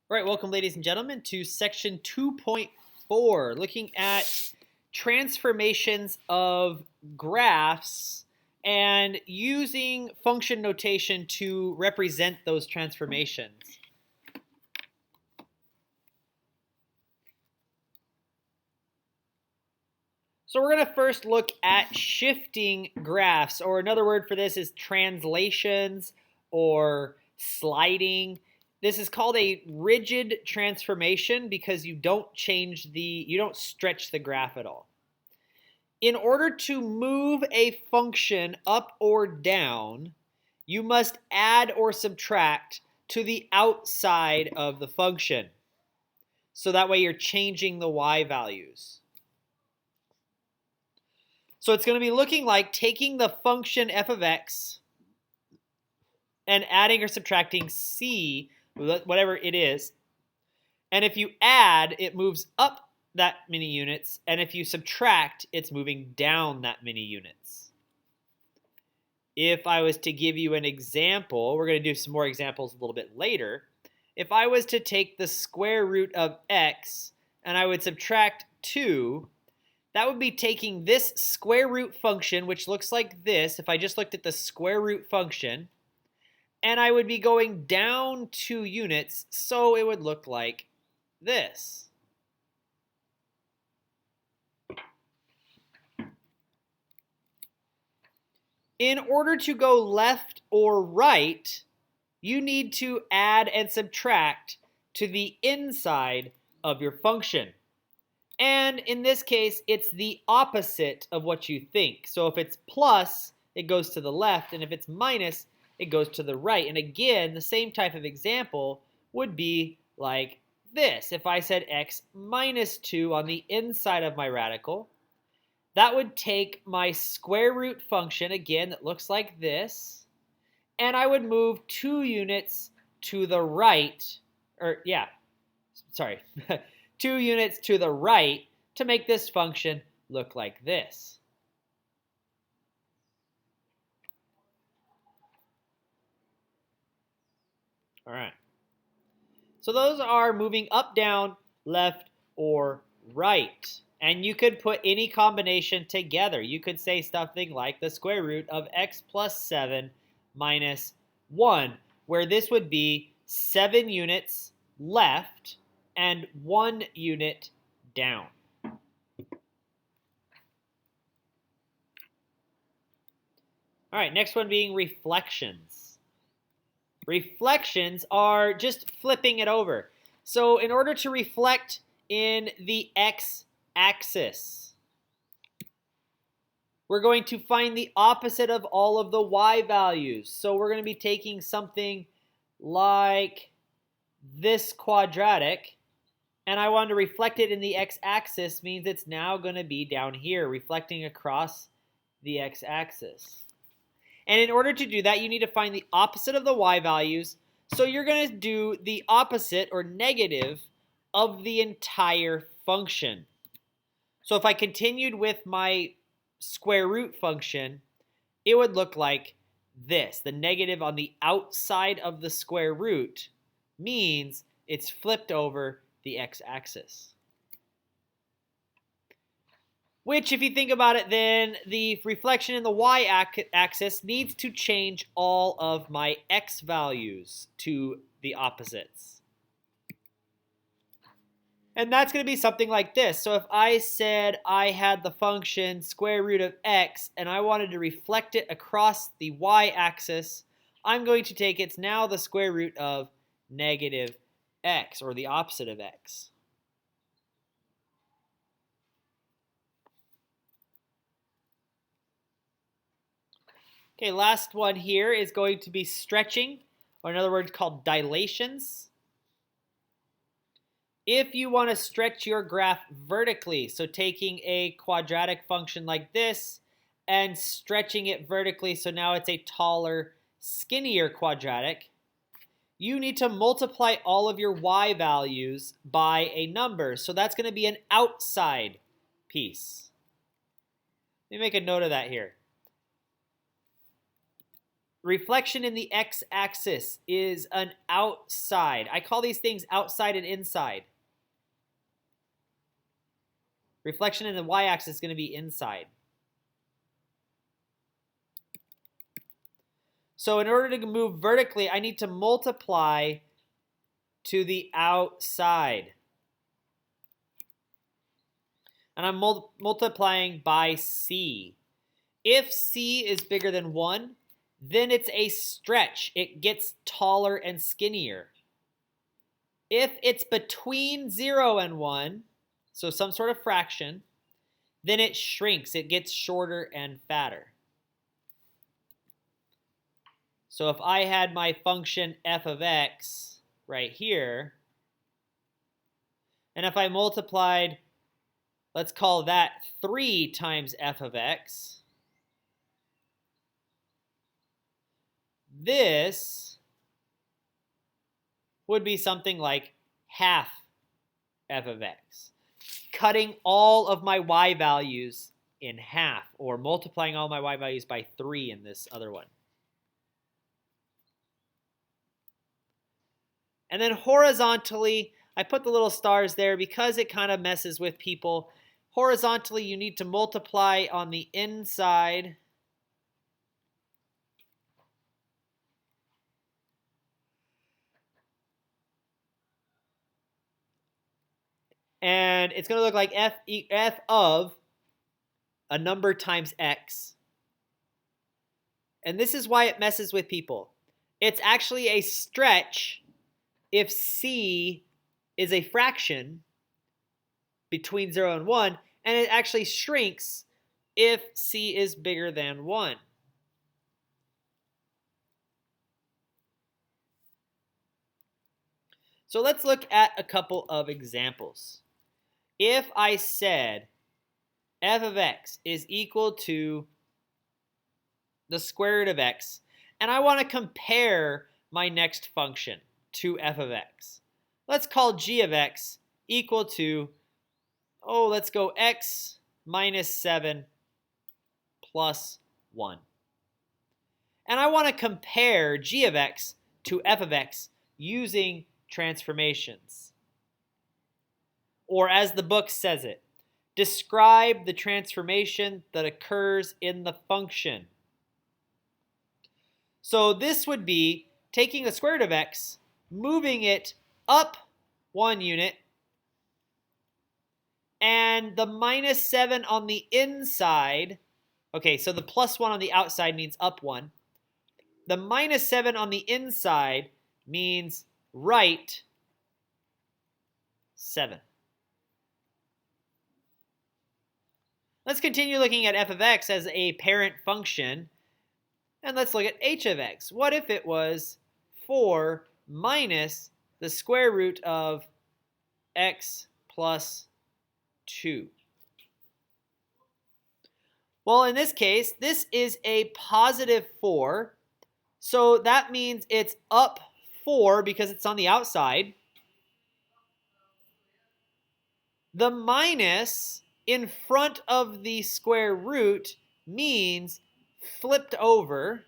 All right, welcome ladies and gentlemen to section 2.4, looking at transformations of graphs and using function notation to represent those transformations. So we're going to first look at shifting graphs, or another word for this is translations or sliding. This is called a rigid transformation because you don't stretch the graph at all. In order to move a function up or down, you must add or subtract to the outside of the function. So that way you're changing the y values. So it's going to be looking like taking the function f of x and adding or subtracting c, whatever it is. And if you add, it moves up that many units. And if you subtract, it's moving down that many units. If I was to give you an example, we're going to do some more examples a little bit later. If I was to take the square root of x and I would subtract 2, that would be taking this square root function, which looks like this, if I just looked at the square root function, and I would be going down 2 units, so it would look like this. In order to go left or right, you need to add and subtract to the inside of your function. And in this case, it's the opposite of what you think. So if it's plus, it goes to the left, and if it's minus, it goes to the right. And again, the same type of example would be like this. If I said x minus 2 on the inside of my radical, that would take my square root function, again, that looks like this, and I would move 2 units to the right, 2 units to the right to make this function look like this. All right. So those are moving up, down, left, or right. And you could put any combination together. You could say something like the square root of x plus 7 minus 1, where this would be 7 units left and 1 unit down. All right, next one being reflections. Reflections are just flipping it over. So in order to reflect in the x-axis, we're going to find the opposite of all of the y values. So we're going to be taking something like this quadratic, and I want to reflect it in the x-axis, means it's now going to be down here, reflecting across the x-axis. And in order to do that, you need to find the opposite of the y values. So you're going to do the opposite, or negative, of the entire function. So if I continued with my square root function, it would look like this. The negative on the outside of the square root means it's flipped over the x-axis. Which, if you think about it, then the reflection in the y-axis needs to change all of my x values to the opposites. And that's going to be something like this. So if I said I had the function square root of x and I wanted to reflect it across the y-axis, I'm going to take it's now the square root of negative x, or the opposite of x. Okay, last one here is going to be stretching, or in other words called dilations. If you want to stretch your graph vertically, so taking a quadratic function like this and stretching it vertically so now it's a taller, skinnier quadratic, you need to multiply all of your y values by a number. So that's going to be an outside piece. Let me make a note of that here. reflection in the x-axis is an outside. I call these things outside and inside. Reflection in the y-axis is going to be inside. So in order to move vertically, I need to multiply to the outside. And I'm multiplying by c. If c is bigger than 1, then it's a stretch. It gets taller and skinnier. If it's between 0 and 1, so some sort of fraction, then it shrinks. It gets shorter and fatter. So if I had my function f of x right here, and if I multiplied, let's call that 3 times f of x, this would be something like half f of x, cutting all of my y values in half, or multiplying all my y values by 3 in this other one. And then horizontally, I put the little stars there because it kind of messes with people. Horizontally, you need to multiply on the inside. And it's going to look like f of a number times x. And this is why it messes with people. It's actually a stretch if c is a fraction between 0 and 1, and it actually shrinks if c is bigger than 1. So let's look at a couple of examples. If I said f of x is equal to the square root of x, and I want to compare my next function to f of x. Let's call g of x equal to, let's go x minus 7 plus 1. And I want to compare g of x to f of x using transformations. Or as the book says it, describe the transformation that occurs in the function. So this would be taking the square root of x, moving it up 1 unit, and the minus 7 on the inside, okay, so the plus 1 on the outside means up 1. The minus 7 on the inside means right 7. Let's continue looking at f of x as a parent function, and let's look at h of x. What if it was 4 minus the square root of x plus 2? Well, in this case, this is a positive 4, so that means it's up 4 because it's on the outside. The minus in front of the square root means flipped over.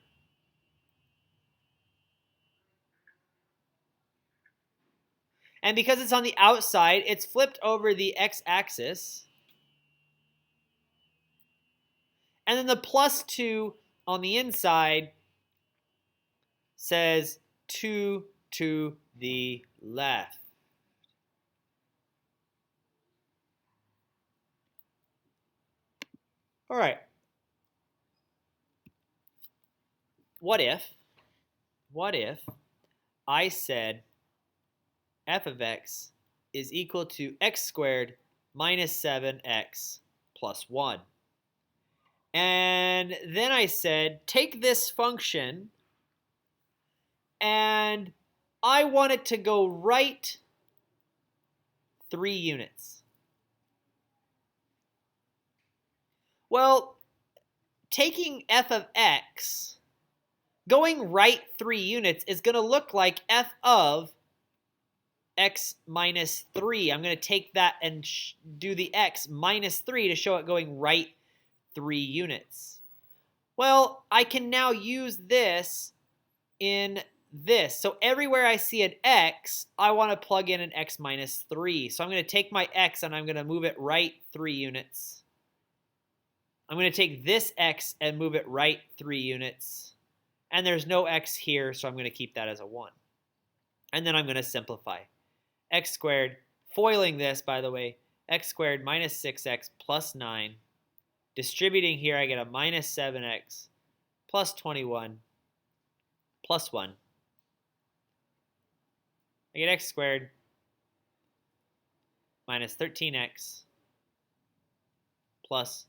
And because it's on the outside, it's flipped over the x-axis. And then the plus 2 on the inside says 2 to the left. All right. What if I said f of x is equal to x squared minus 7x plus 1? And then I said, take this function, and I want it to go right 3 units. Well, taking f of x, going right 3 units is going to look like f of x minus 3. I'm going to take that and do the x minus 3 to show it going right 3 units. Well, I can now use this in this. So everywhere I see an x, I want to plug in an x minus 3. So I'm going to take my x and I'm going to move it right 3 units. I'm going to take this x and move it right 3 units. And there's no x here, so I'm going to keep that as a 1. And then I'm going to simplify. X squared, foiling this, by the way, x squared minus 6x plus 9. Distributing here, I get a minus 7x plus 21 plus 1. I get x squared minus 13x plus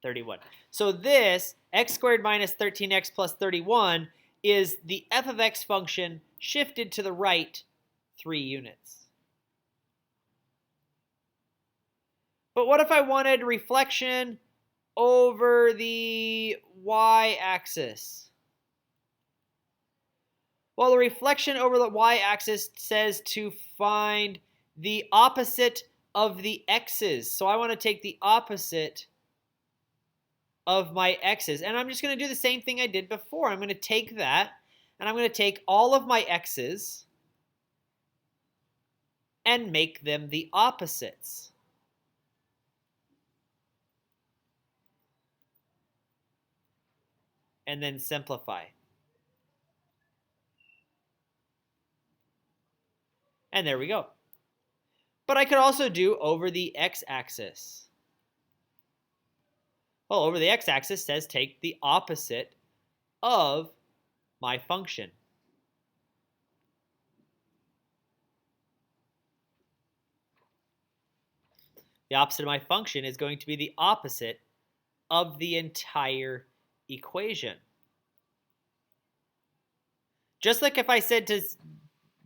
31. So this x squared minus 13x plus 31 is the f of x function shifted to the right 3 units. But what if I wanted reflection over the y-axis? Well, the reflection over the y-axis says to find the opposite of the x's. So I want to take the opposite of my x's. And I'm just going to do the same thing I did before. I'm going to take that, and I'm going to take all of my x's and make them the opposites. And then simplify. And there we go. But I could also do over the x-axis. Well, over the x-axis says take the opposite of my function. The opposite of my function is going to be the opposite of the entire equation. Just like if I said to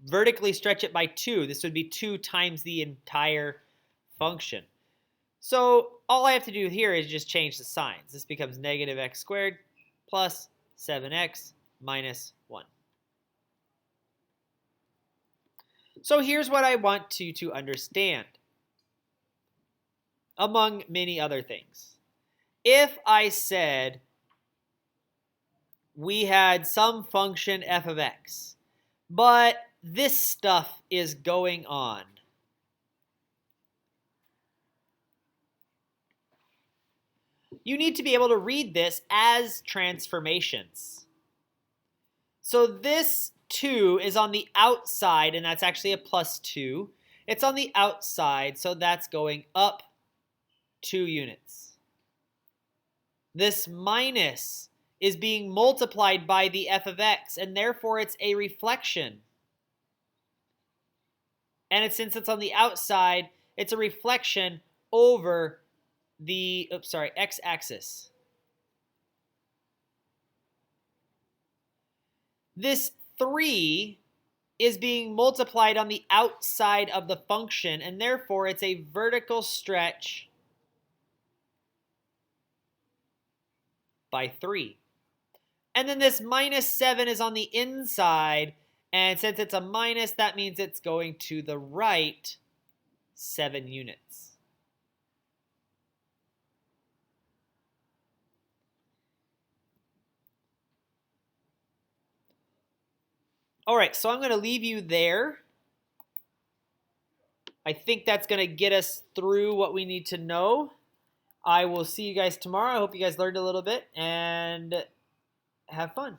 vertically stretch it by 2, this would be 2 times the entire function. So all I have to do here is just change the signs. This becomes negative x squared plus 7x minus 1. So here's what I want you to understand, among many other things. If I said we had some function f of x, but this stuff is going on, you need to be able to read this as transformations. So this 2 is on the outside, and that's actually a plus 2. It's on the outside, so that's going up 2 units. This minus is being multiplied by the f of x, and therefore it's a reflection. And since it's on the outside, it's a reflection over the x-axis. This 3 is being multiplied on the outside of the function, and therefore it's a vertical stretch by 3. And then this minus 7 is on the inside, and since it's a minus, that means it's going to the right 7 units. All right, so I'm going to leave you there. I think that's going to get us through what we need to know. I will see you guys tomorrow. I hope you guys learned a little bit, and have fun.